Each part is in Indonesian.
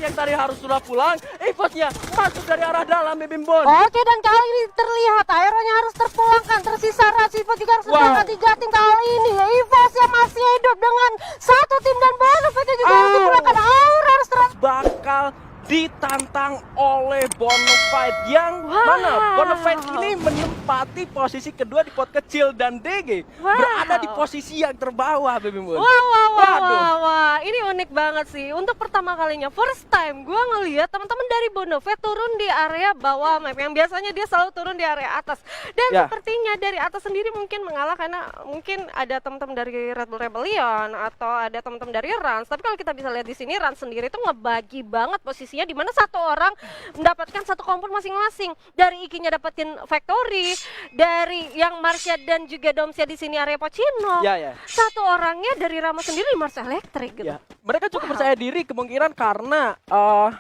yang tadi harus sudah pulang, EVOS-nya masuk dari arah dalam ya Bimbon. Oke, dan kali ini terlihat aeronya harus terpulangkan, tersisa Rans. EVOS juga harus terpulangkan 3 tim kali ini. EVOS yang masih hidup dengan 1 tim dan Bonafide juga harus dipulangkan. Aura harus bakal ditantang oleh Bonafide yang mana Bonafide ini menempati posisi kedua di pot kecil dan DG berada di posisi yang terbawah Baby Moon. Wah, ini unik banget sih. Untuk pertama kalinya, first time gue ngeliat teman-teman dari Bonafide turun di area bawah map yang biasanya dia selalu turun di area atas. Dan sepertinya dari atas sendiri mungkin mengalah karena mungkin ada teman-teman dari Red Bull Rebellion atau ada teman-teman dari Rans. Tapi kalau kita bisa lihat di sini Rans sendiri tuh ngebagi banget posisinya, di mana satu orang mendapatkan satu kompon masing-masing. Dari Iki-nya dapetin Factory, dari yang Marsha dan juga Domsia di sini area Pocino. Satu orangnya dari Rama sendiri Marsha Electric gitu. Mereka cukup percaya diri kemungkinan karena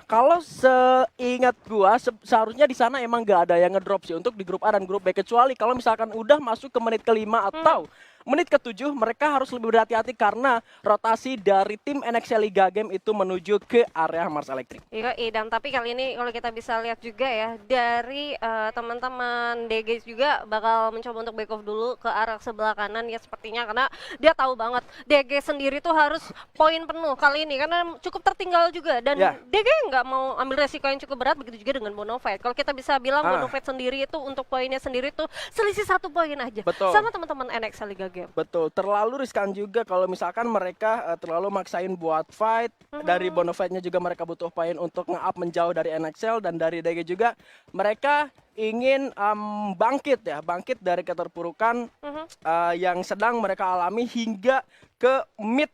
kalau seingat gua seharusnya di sana emang gak ada yang ngedrop sih untuk di grup A dan grup B, kecuali kalau misalkan udah masuk ke menit ke-5 atau menit ke-7 mereka harus lebih berhati-hati karena rotasi dari tim NXL Liga Game itu menuju ke area Mars Electric. Iya, dan tapi kali ini kalau kita bisa lihat juga ya dari teman-teman DG juga bakal mencoba untuk back off dulu ke arah sebelah kanan ya sepertinya, karena dia tahu banget DG sendiri tuh harus poin penuh kali ini karena cukup tertinggal juga dan DG nggak mau ambil resiko yang cukup berat, begitu juga dengan Bonafide. Kalau kita bisa bilang Bonafide sendiri itu untuk poinnya sendiri tuh selisih 1 poin aja sama teman-teman NXL Liga Game. Betul, terlalu riskan juga kalau misalkan mereka terlalu maksain buat fight. Dari Bonafide-nya juga mereka butuh poin untuk nge-up menjauh dari NXL, dan dari DG juga mereka ingin bangkit dari keterpurukan yang sedang mereka alami hingga ke mid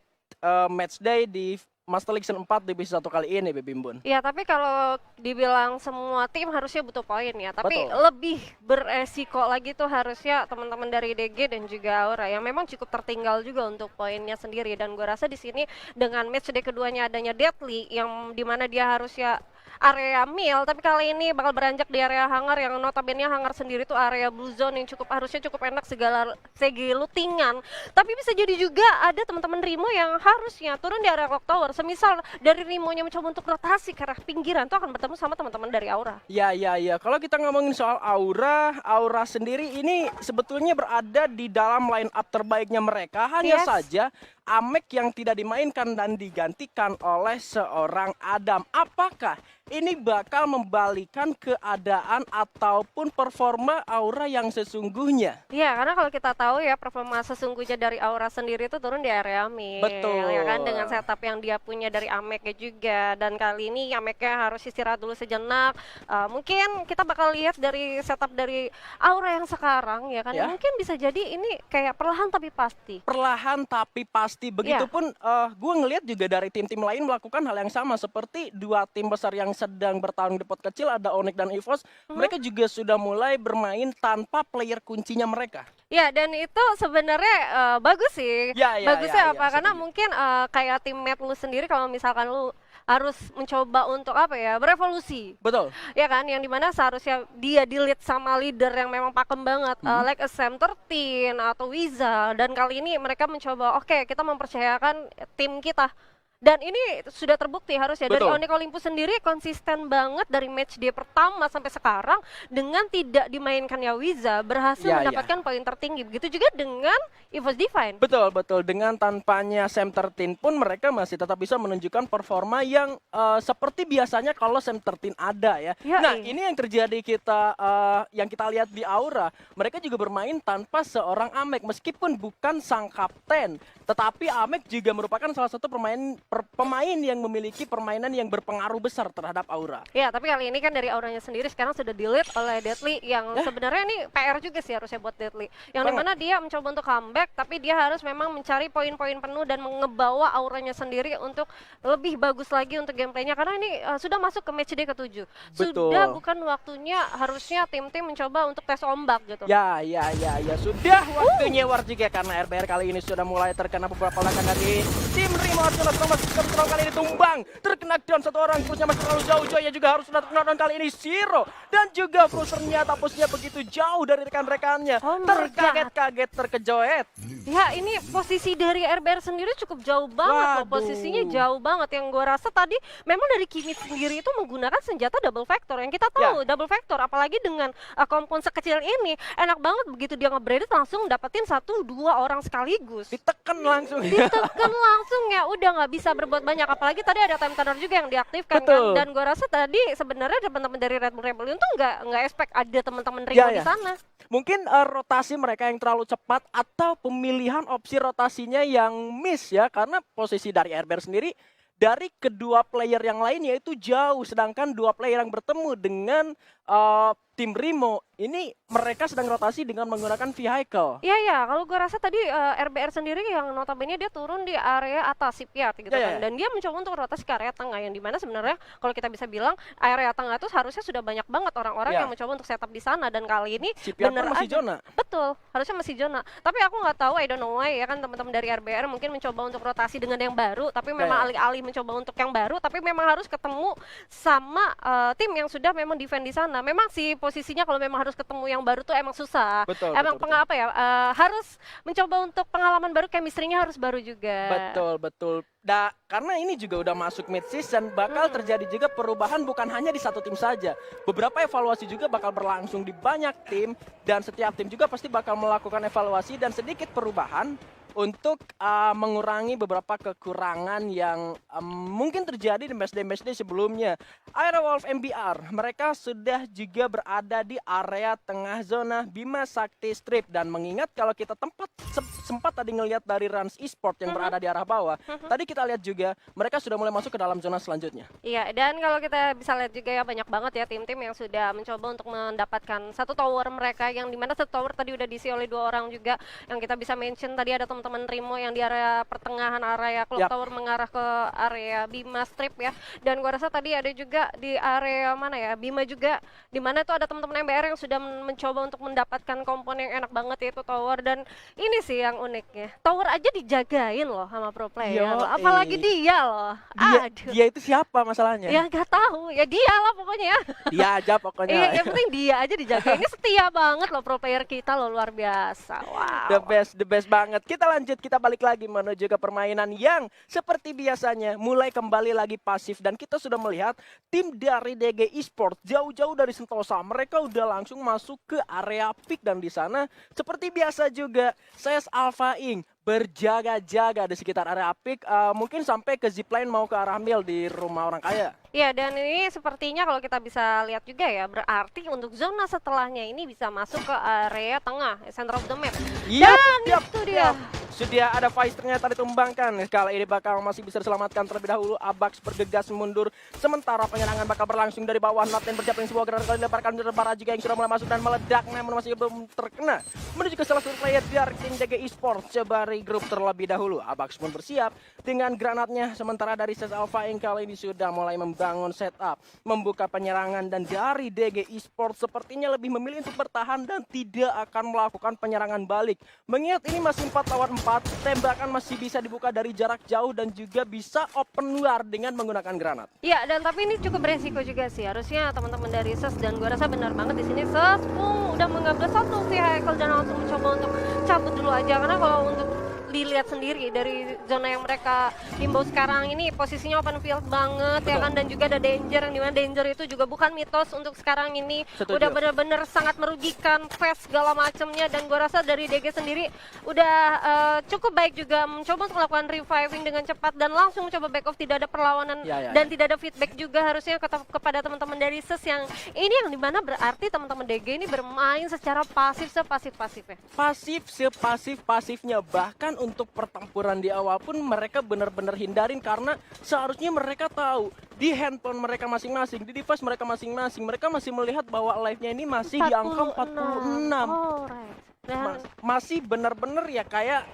matchday di Master League Season 4 divisi 1 kali ini, Baby Bun. Iya, tapi kalau dibilang semua tim harusnya butuh poin ya, tapi lebih beresiko lagi tuh harusnya teman-teman dari DG dan juga Aura yang memang cukup tertinggal juga untuk poinnya sendiri. Dan gue rasa di sini dengan match day keduanya adanya Deadly yang dimana dia harusnya area mil, tapi kali ini bakal beranjak di area hangar yang notabene hangar sendiri tuh area blue zone yang harusnya cukup enak segala segi lootingan. Tapi bisa jadi juga ada teman-teman Rimo yang harusnya turun di area clock tower. Semisal dari Rimo-nya mencoba untuk rotasi ke arah pinggiran tuh akan bertemu sama teman-teman dari Aura. Ya. Kalau kita ngomongin soal Aura sendiri ini sebetulnya berada di dalam line up terbaiknya mereka. Hanya saja Amek yang tidak dimainkan dan digantikan oleh seorang Adam. Apakah ini bakal membalikan keadaan ataupun performa Aura yang sesungguhnya? Iya, karena kalau kita tahu ya performa sesungguhnya dari Aura sendiri itu turun di area mid. Betul. Ya kan, dengan setup yang dia punya dari Ameknya juga. Dan kali ini Ameknya harus istirahat dulu sejenak. Mungkin kita bakal lihat dari setup dari Aura yang sekarang ya kan. Mungkin bisa jadi ini kayak perlahan tapi pasti. Perlahan tapi pasti. Begitupun gue ngelihat juga dari tim-tim lain melakukan hal yang sama, seperti 2 tim besar yang sedang bertarung di pot kecil, ada Onyx dan EVOS. Mereka juga sudah mulai bermain tanpa player kuncinya mereka. Ya, dan itu sebenarnya bagus sih. Bagusnya apa? Karena mungkin kayak teammate lu sendiri kalau misalkan lu harus mencoba untuk berevolusi. Betul. Ya kan, yang dimana seharusnya dia di-lead sama leader yang memang pakem banget, like a Sam 13 atau Wiza. Dan kali ini mereka mencoba, kita mempercayakan tim kita. Dan ini sudah terbukti harusnya dari Onyx Olympus sendiri konsisten banget dari match day pertama sampai sekarang dengan tidak dimainkannya Wiza berhasil mendapatkan poin tertinggi. Begitu juga dengan EVOS Divine. Betul. Dengan tanpanya Sam 13 pun mereka masih tetap bisa menunjukkan performa yang seperti biasanya kalau Sam 13 ada ya. Ini yang terjadi yang kita lihat di Aura. Mereka juga bermain tanpa seorang Amek meskipun bukan sang kapten. Tetapi Amek juga merupakan salah satu pemain yang memiliki permainan yang berpengaruh besar terhadap Aura. Ya, tapi kali ini kan dari Auranya sendiri sekarang sudah di-lead oleh Deadly yang sebenarnya ini PR juga sih harusnya buat Deadly. Yang dimana dia mencoba untuk comeback, tapi dia harus memang mencari poin-poin penuh dan ngebawa Auranya sendiri untuk lebih bagus lagi untuk gameplaynya. Karena ini sudah masuk ke match day ke-7. Sudah bukan waktunya harusnya tim-tim mencoba untuk tes ombak gitu. Ya. Sudah waktunya war juga karena RBR kali ini sudah mulai terkena beberapa ledakan dari tim Rimo Arjuna memastikan serangan kali ini tumbang. Terkena down satu orang, terusnya masih terlalu jauh. Joya juga harus terkena down kali ini. Zero dan juga Frusernya tapusnya begitu jauh dari rekan-rekannya. Terkaget-kaget, terkejoet. Ya ini posisi dari RBR sendiri cukup jauh banget loh, posisinya jauh banget. Yang gue rasa tadi memang dari Kimi sendiri itu menggunakan senjata double vector. Yang kita tahu double vector, apalagi dengan kompon sekecil ini, enak banget begitu dia nge-braided langsung dapetin 1-2 orang sekaligus. Ditekan langsung. Ditekan langsung ya, udah nggak bisa berbuat banyak. Apalagi tadi ada time turner juga yang diaktifkan kan. Dan gue rasa tadi sebenarnya teman-teman dari Red Bull Rebellion tuh nggak expect ada teman-teman Ringo di sana. Mungkin rotasi mereka yang terlalu cepat atau pemilihan opsi rotasinya yang miss ya, karena posisi dari RBR sendiri dari kedua player yang lain yaitu jauh, sedangkan dua player yang bertemu dengan tim Rimo ini mereka sedang rotasi dengan menggunakan vehicle. Iya, kalau gue rasa tadi RBR sendiri yang notabene dia turun di area atas shipyard gitu kan. Dan dia mencoba untuk rotasi ke area tengah, yang dimana sebenarnya kalau kita bisa bilang area tengah itu harusnya sudah banyak banget orang-orang yang mencoba untuk setup di sana, dan kali ini bener masih zona. Betul, harusnya masih zona. Tapi aku nggak tahu, I don't know why ya kan, teman-teman dari RBR mungkin mencoba untuk rotasi dengan yang baru, tapi memang alih-alih mencoba untuk yang baru, tapi memang harus ketemu sama tim yang sudah memang defend di sana. Memang sih posisinya kalau memang harus ketemu yang baru tuh emang susah. Emang apa ya, harus mencoba untuk pengalaman baru, chemistry-nya harus baru juga. Betul. Karena ini juga udah masuk mid season, bakal terjadi juga perubahan bukan hanya di satu tim saja. Beberapa evaluasi juga bakal berlangsung di banyak tim, dan setiap tim juga pasti bakal melakukan evaluasi dan sedikit perubahan untuk mengurangi beberapa kekurangan yang mungkin terjadi di match day sebelumnya. Aerowolf MBR, mereka sudah juga berada di area tengah zona Bima Sakti Strip, dan mengingat kalau kita sempat tadi ngelihat dari Rans Esport yang berada di arah bawah, tadi kita lihat juga mereka sudah mulai masuk ke dalam zona selanjutnya. Iya, dan kalau kita bisa lihat juga ya, banyak banget ya tim-tim yang sudah mencoba untuk mendapatkan satu tower mereka, yang dimana satu tower tadi udah diisi oleh 2 orang juga. Yang kita bisa mention tadi ada teman-teman Rimo yang di area pertengahan area Clock Tower mengarah ke area Bima Strip ya. Dan gua rasa tadi ada juga di area mana ya, Bima juga, dimana itu ada teman-teman MBR yang sudah mencoba untuk mendapatkan kompon yang enak banget, yaitu tower. Dan ini sih yang uniknya, tower aja dijagain loh sama pro player loh. Apalagi dia loh. Dia itu siapa masalahnya? Ya gak tahu, ya dia lah pokoknya. Dia aja pokoknya. Yang penting dia aja dijagainnya, setia banget loh pro player kita loh, luar biasa. Wow. The best banget. Kita lanjut, kita balik lagi menuju ke permainan yang seperti biasanya mulai kembali lagi pasif, dan kita sudah melihat tim dari DG Esports jauh-jauh dari Sentosa, mereka udah langsung masuk ke area pick, dan di sana seperti biasa juga CES Alpha Inc berjaga-jaga di sekitar area pick, mungkin sampai ke zipline mau ke arah mil di rumah orang kaya. Iya, dan ini sepertinya kalau kita bisa lihat juga ya, berarti untuk zona setelahnya ini bisa masuk ke area tengah, center of the map. Dan itu dia. Sudah ada Vice ternyata ditumbangkan. Kali ini bakal masih bisa diselamatkan terlebih dahulu. Abax bergegas mundur. Sementara penyerangan bakal berlangsung dari bawah. Noten bersiap sebuah gerakan kali dilemparkan dari para juga yang sudah mulai masuk dan meledak, namun masih belum terkena. Menuju ke salah satu player dari tim DG Esports. Coba regroup terlebih dahulu. Abax pun bersiap dengan granatnya. Sementara dari CES Alpha yang kali ini sudah mulai membangun setup, membuka penyerangan, dan dari DG Esports sepertinya lebih memilih untuk bertahan dan tidak akan melakukan penyerangan balik. Mengingat ini masih 4 lawan 4, tembakan masih bisa dibuka dari jarak jauh dan juga bisa open war dengan menggunakan granat. Iya, dan tapi ini cukup beresiko juga sih. Harusnya teman-teman dari CES, dan gue rasa benar banget di sini CES udah mengambil satu vehicle dan langsung mencoba untuk cabut dulu aja, karena kalau untuk dilihat sendiri dari zona yang mereka himbau sekarang ini posisinya open field banget. Betul. Ya kan, dan juga ada danger, yang dimana danger itu juga bukan mitos untuk sekarang ini. Setuju. Udah bener-bener sangat merugikan face segala macamnya, dan gua rasa dari DG sendiri udah cukup baik juga mencoba untuk melakukan reviving dengan cepat dan langsung mencoba back off, tidak ada perlawanan dan tidak ada feedback juga harusnya kepada teman-teman dari CES, yang ini yang dimana berarti teman-teman DG ini bermain secara pasif, sepasif-pasifnya. Pasif sepasif-pasifnya, bahkan untuk pertempuran di awal pun mereka benar-benar hindarin, karena seharusnya mereka tahu di handphone mereka masing-masing, di device mereka masing-masing, mereka masih melihat bahwa live-nya ini masih di angka 46. Masih benar-benar ya kayak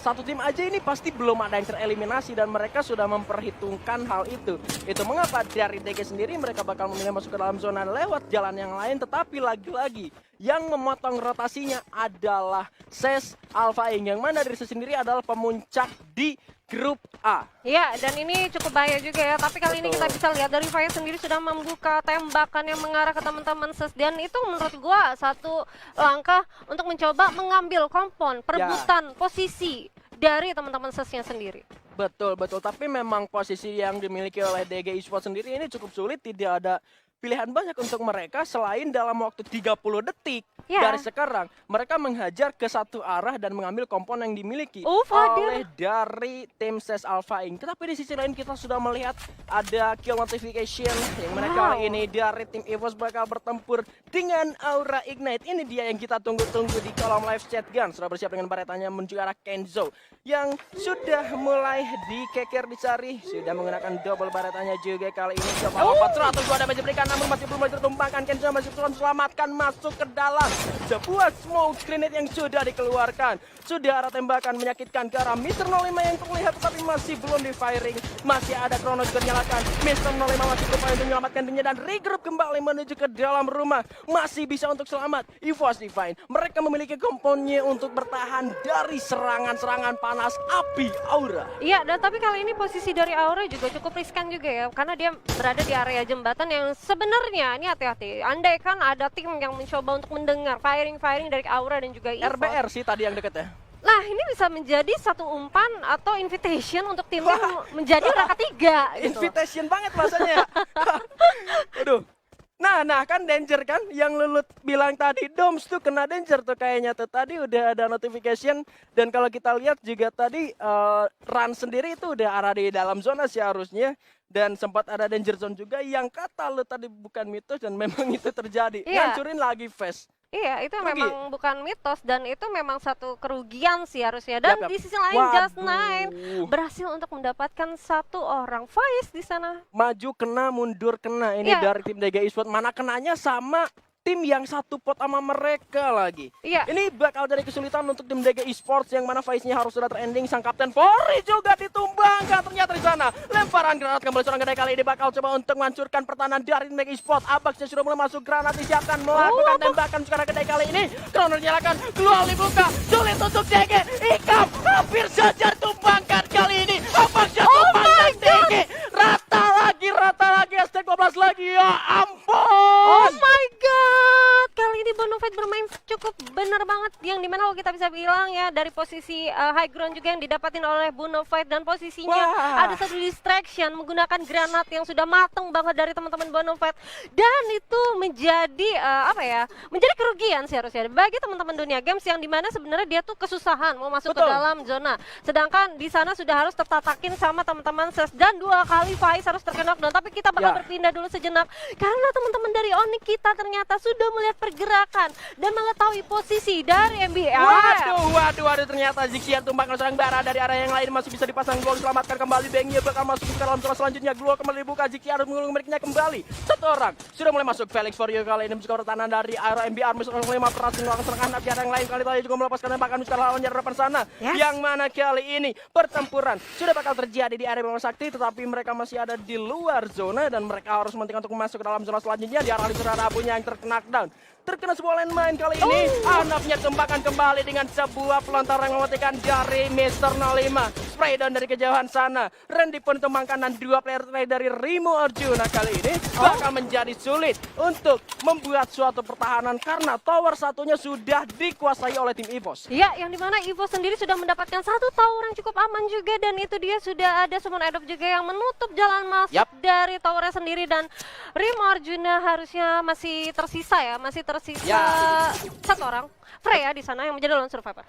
satu tim aja ini pasti belum ada yang tereliminasi, dan mereka sudah memperhitungkan hal itu. Itu mengapa dari DG sendiri mereka bakal memilih masuk ke dalam zona lewat jalan yang lain, tetapi lagi-lagi yang memotong rotasinya adalah CES Alpha Inc, yang mana dari CES sendiri adalah pemuncak di grup A. Ya, dan ini cukup bahaya juga ya. Tapi kali ini kita bisa lihat dari Fire sendiri sudah membuka tembakan yang mengarah ke teman-teman SES. Dan itu menurut gua satu langkah untuk mencoba mengambil kompon, perebutan posisi dari teman-teman SES-nya sendiri. Betul, betul. Tapi memang posisi yang dimiliki oleh DG Esports sendiri ini cukup sulit. Tidak ada pilihan banyak untuk mereka selain dalam waktu 30 detik dari sekarang mereka menghajar ke satu arah dan mengambil kompon yang dimiliki oleh dari tim SES Alpha Inc. Tetapi di sisi lain kita sudah melihat ada kill notification yang mana kali ini dari tim EVOS bakal bertempur dengan Aura Ignite. Ini dia yang kita tunggu-tunggu di kolom live chat gun. Sudah bersiap dengan baretanya menuju arah Kenzo yang sudah mulai dikeker dicari. Sudah menggunakan double baretanya juga kali ini. Coba lompat 102 damage diberikan namun masih belum tertumpahkan. Kenzo masih belum selamatkan masuk ke dalam sebuah smoke grenade yang sudah dikeluarkan. Sudah arah tembakan menyakitkan ke arah Mr. 05 yang terlihat tetapi masih belum di firing. Masih ada Chrono juga dinyalakan. Mr. 05 masih berupaya untuk menyelamatkan dirinya dan regroup kembali menuju ke dalam rumah. Masih bisa untuk selamat. EVOS Divine mereka memiliki komponnya untuk bertahan dari serangan-serangan panas api Aura. Iya, dan tapi kali ini posisi dari Aura juga cukup riskan juga ya, karena dia berada di area jembatan yang sebenarnya ini hati-hati. Andai kan ada tim yang mencoba untuk mendengar firing dari Aura dan juga EVOS. RBR sih tadi yang deket ya. Nah, ini bisa menjadi satu umpan atau invitation untuk tim menjadi orang ketiga. Gitu. Invitation banget rasanya. Aduh. Nah kan danger kan yang Lulut bilang tadi, Doms tuh kena danger tuh kayaknya tuh tadi udah ada notification. Dan kalau kita lihat juga tadi Run sendiri itu udah arah di dalam zona sih harusnya. Dan sempat ada danger zone juga yang kata lu tadi bukan mitos dan memang itu terjadi. Ngancurin lagi face. Iya, itu memang bukan mitos dan itu memang satu kerugian sih harusnya. Dan di sisi lain Just9 berhasil untuk mendapatkan satu orang Faiz di sana. Maju kena, mundur kena ini dari tim DG Esports. Mana kenanya sama tim yang satu pot sama mereka lagi. Ini bakal jadi kesulitan untuk tim DG Esports yang mana Faiz-nya harus sudah terending. Sang Kapten Fori juga ditumbangkan ternyata di sana. Lemparan granat kembali seorang kedai kali ini bakal coba untuk menghancurkan pertahanan dari tim DG Esports. Abaxnya sudah mulai masuk, granat disiapkan melakukan tembakan sekarang kedai kali ini. Krono dinyalakan, keluar dibuka, sulit untuk DG. Ikam hampir saja tumbangkan kali ini. Abaxnya tumbangkan DG. Rata lagi, ST12 lagi, ya ampun. Oh my god, kali ini Bonafide bermain cukup benar banget. Yang dimana kalau kita bisa bilang ya dari posisi high ground juga yang didapatin oleh Bonafide. Dan posisinya ada satu distraction menggunakan granat yang sudah mateng banget dari teman-teman Bonafide. Dan itu menjadi menjadi kerugian sih harusnya bagi teman-teman dunia games yang dimana sebenarnya dia tuh kesusahan mau masuk ke dalam zona. Sedangkan di sana sudah harus tertatakin sama teman-teman SES dan 2 kali Faiz harus terkena knockdown. Tapi kita bakal berpindah dulu sejenak karena teman-teman dari Onyx kita ternyata sudah melihat pergerakan dan mengetahui posisi dari MBR. Waduh, ternyata Zixia tumbangkan seorang bara dari area yang lain masih bisa dipasang. Glow diselamatkan kembali, Bengnya bakal masuk ke dalam zona selanjutnya. Glow kembali dibuka, Zixia harus mengulung miliknya kembali. Satu orang sudah mulai masuk. Felix for you kali ini mencoba pertahanan dari area MBR. Misalkan 5 berhasil melakukan serangan api yang lain. Kali tadi juga melepaskan tembakan misalkan lawannya di depan sana. Yang mana kali ini pertempuran sudah bakal terjadi di area Bima Sakti, tetapi mereka masih ada di luar zona dan mereka harus mementingkan untuk masuk ke dalam zona selanjutnya. Di arah lingkaran abunya yang terkena knockdown. Terkena sebuah landmine kali ini. Anapnya tembakan kembali dengan sebuah pelontaran yang mematikan dari Mr. 05. Spray down dari kejauhan sana. Randy pun tumbangkan dan 2 player dari Rimo Arjuna kali ini bakal menjadi sulit untuk membuat suatu pertahanan karena tower satunya sudah dikuasai oleh tim EVOS. Ya, yang dimana EVOS sendiri sudah mendapatkan satu tower yang cukup aman juga dan itu dia sudah ada summon adopt juga yang menutup jalan masuk dari towernya sendiri dan Rimo Arjuna harusnya masih tersisa satu orang Freya di sana yang menjadi lone survivor.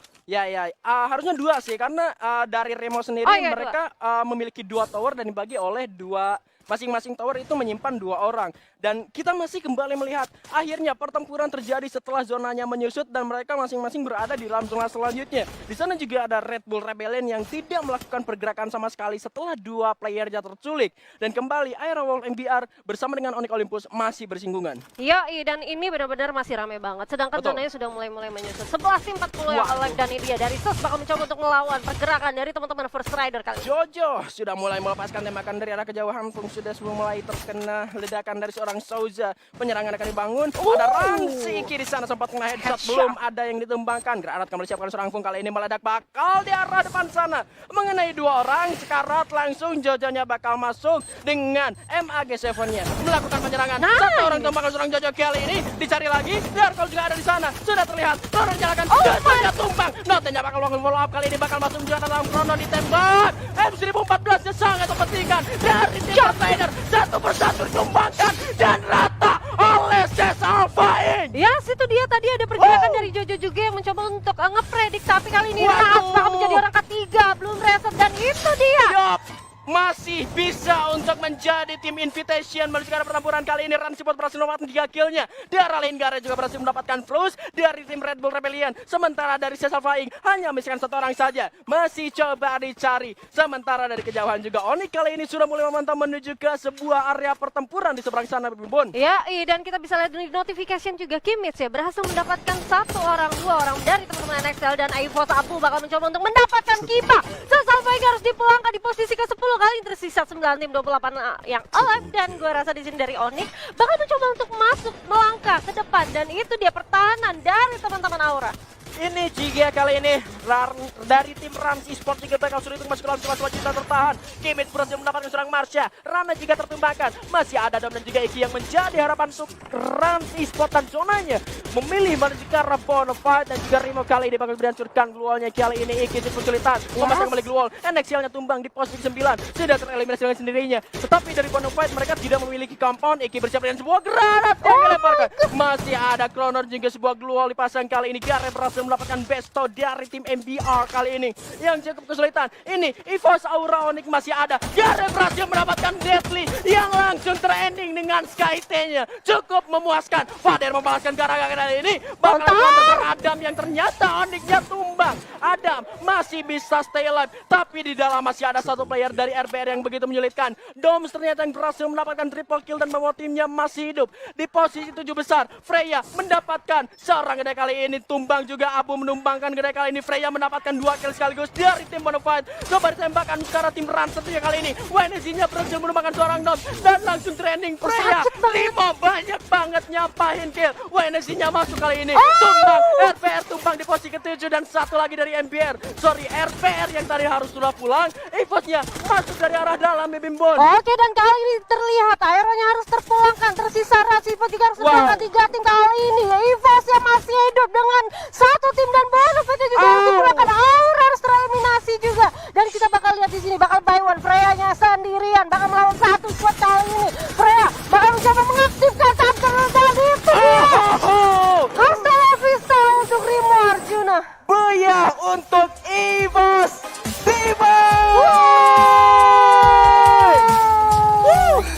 Harusnya 2 sih karena dari Remo sendiri mereka memiliki 2 tower dan dibagi oleh 2 masing-masing tower itu menyimpan 2 orang. Dan kita masih kembali melihat akhirnya pertempuran terjadi setelah zonanya menyusut dan mereka masing-masing berada di dalam zona selanjutnya. Di sana juga ada Red Bull Rebellion yang tidak melakukan pergerakan sama sekali setelah 2 playernya terculik. Dan kembali Aerowolf MBR bersama dengan Onyx Olympus masih bersinggungan. Dan ini benar-benar masih ramai banget. Sedangkan zonanya sudah mulai menyusut. 11:40 yang live dan ini dia dari SES bakal mencoba untuk melawan pergerakan dari teman-teman First Rider kali ini. Jojo sudah mulai melepaskan tembakan dari arah kejauhan. sudah mulai terkena ledakan dari seorang Souza. Penyerangan akan dibangun. Ada Ramsey di sana sempat kena headshot, belum ada yang ditumbangkan. Granat kembali siapkan seorang Fung, kali ini meledak bakal di arah depan sana. Mengenai 2 orang, sekarat langsung Jojonya bakal masuk dengan MAG7-nya. Melakukan penyerangan. Satu orang tumbangkan seorang Jojo, kali ini dicari lagi. Darkol juga ada di sana. Sudah terlihat. Krono jalan Jojonya tumbang. Notenya bakal follow up, kali ini bakal masuk juga dalam Krono ditembak. M1014 sangat mempentingkan dari tim Trader. Satu persatu ditumbangkan dan rata oleh Ses Alphaing. Ya, situ dia tadi ada pergerakan dari Jojo juga yang mencoba untuk ngepredik, tapi kali ini Ras bakal menjadi orang ketiga, belum reset, dan itu dia. Yup. Masih bisa untuk menjadi tim Invitation melanjutkan pertempuran kali ini. Run Support berhasil mendapatkan 3 killnya. Darah Lingard juga berhasil mendapatkan Flus dari tim Red Bull Rebellion. Sementara dari Ses Alphaing hanya menyisakan 1 orang saja. Masih coba dicari. Sementara dari kejauhan juga Onyx kali ini sudah mulai memantau menuju ke sebuah area pertempuran di seberang sana, Bun. Ya, dan kita bisa lihat di notification juga Kimmich ya berhasil mendapatkan 1 orang, 2 orang dari teman-teman NXL, dan EVOS Abu bakal mencoba untuk mendapatkan Kiba. Ses Alphaing harus dipulangkan di posisi ke-10. Kali tersisa 9 tim 28 yang alive, dan gue rasa di sini dari Onyx bakal mencoba untuk masuk melangkah ke depan, dan itu dia pertahanan dari teman-teman Aura. Ini Jiga kali ini dari tim Rans Esports juga bakal sulit untuk masuk ke dalam kelas wajib tertahan. Kimmich berhasil mendapatkan seorang Marsha. Rana juga tertumbangkan. Masih ada Dom dan juga Iki yang menjadi harapan untuk Rans Esports, dan zonanya memilih menuju ke arah Bonafide, dan juga Rimo kali ini bakal dihancurkan glualnya. Kali ini Iki kesulitan memasang kembali glual. NXL-nya tumbang di posisi 9. Sudah tereliminasi dengan sendirinya. Tetapi dari Bonafide mereka tidak memiliki compound. Iki bersiap dengan sebuah granat yang dilemparkan. Masih ada Kroner juga sebuah glual dipasang. Kali ini Gare berhasil mendapatkan besto dari tim MBR kali ini yang cukup kesulitan. Ini EVOS Aura Onyx masih ada. Gare berhasil mendapatkan Deadly yang langsung terending dengan Sky-T-nya. Cukup memuaskan. Fader membalaskan gara-gara kali ini bakal melakukan Adam yang ternyata Onyx-nya tumbang. Adam masih bisa stay alive, tapi di dalam masih ada 1 player dari RBR yang begitu menyulitkan. Doms ternyata yang berhasil mendapatkan triple kill dan membawa timnya masih hidup. Di posisi 7 besar, Freya mendapatkan seorang gede kali ini tumbang juga. Abu menumbangkan gede kali ini. Freya mendapatkan 2 kill sekaligus dari tim Bonafide. Coba ditembakkan secara tim Run tentunya kali ini. WNZ-nya berhasil menumbangkan seorang Dom dan langsung trending Freya. Limo banyak banget nyampahin kill. WNZ-nya masuk kali ini. Tumbang. RPR tumbang di posisi ke-7, dan 1 lagi dari MBR. Sorry, RPR yang tadi harus sudah pulang. EVOS-nya masuk dari arah dalam, Bimbon. Oke, dan kali ini terlihat aeronya harus terpulangkan. Tersisa Rasipo juga harus terpulangkan 3 tim kali ini. EVOS yang masih hidup dengan 1 tim, dan Bonafide juga harus dipulangkan. Aura harus tereliminasi juga. Dan kita bakal lihat di sini bakal buy one. Freya-nya sendirian bakal melawan 1 squad kali ini. Freya bakal mencoba mengaktifkan Thunder, dan itu dia. Hasta la vista untuk Rimo Arjuna. Buya untuk EVOS Tiba.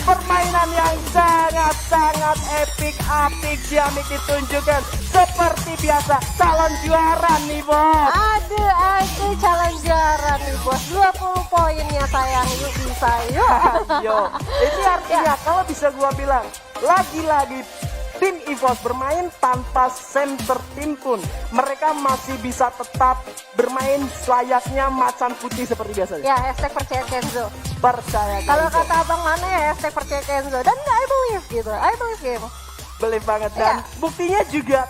Permainan yang sangat-sangat apik ciamik ditunjukkan. Seperti biasa, calon juara nih, Bos. Aduh, calon juara nih, Bos. 20 poinnya sayang, yuk bisa, yuk. Yo, ini artinya kalau bisa gua bilang, lagi-lagi tim EVOS bermain tanpa center tim pun mereka masih bisa tetap bermain layaknya macan putih seperti biasa. Ya, hashtag percaya Kenzo. Percaya Kalau Kenzo. kata abang mana ya, hashtag percaya Kenzo. Dan I believe gitu, I believe game. Believe banget, dan buktinya juga